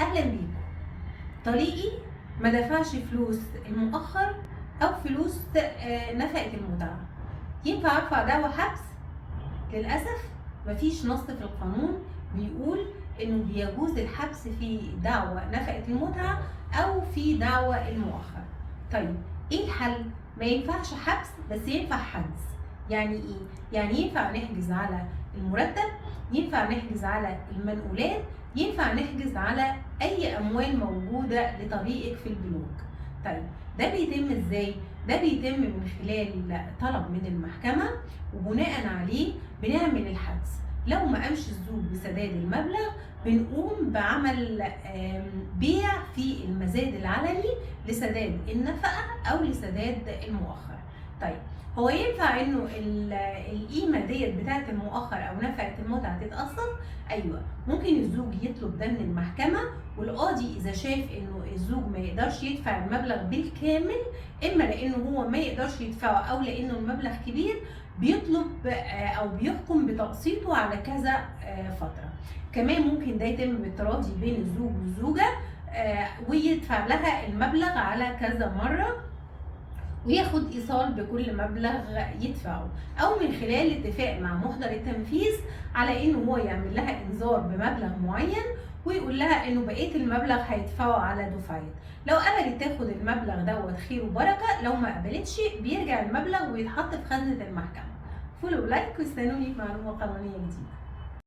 اهلا بيكم. طليقي ما دفعش فلوس المؤخر او فلوس نفقة المتعة، ينفع ارفع دعوى حبس؟ للاسف مفيش نص في القانون بيقول انه بيجوز الحبس في دعوى نفقة المتعة او في دعوى المؤخر. طيب ايه الحل؟ ما ينفعش حبس بس ينفع حجز. يعني ايه؟ يعني ينفع نحجز على المرتب، ينفع نحجز على المنقولات، ينفع نحجز على اي اموال موجودة لطريقك في البنوك. طيب ده بيتم ازاي؟ ده بيتم من خلال طلب من المحكمة، وبناء عليه بنعمل الحجز. لو ما قامش الزوج بسداد المبلغ بنقوم بعمل بيع في المزاد العلني لسداد النفقة او لسداد المؤخر. طيب هو ينفع انه القيمه ديت بتاعه المؤخر او نفقه المتعه تتاثر؟ ايوه، ممكن الزوج يطلب ده من المحكمه، والقاضي اذا شاف انه الزوج ما يقدرش يدفع المبلغ بالكامل، اما لانه هو ما يقدرش يدفعه او لانه المبلغ كبير، بيطلب او بيحكم بتقسيطه على كذا فتره. كمان ممكن ده يتم بالتراضي بين الزوج والزوجه، ويدفع لها المبلغ على كذا مره، وياخد ايصال بكل مبلغ يدفعه، او من خلال اتفاق مع محضر التنفيذ على انه هو يعمل لها انذار بمبلغ معين، ويقول لها انه بقيه المبلغ هيدفعه على دفعات. لو قبلت تاخد المبلغ دوت خير وبركه، لو ما قبلتش بيرجع المبلغ ويتحط في خزنه المحكمه. فولو لايك واستنوني في معلومه قانونيه جديده.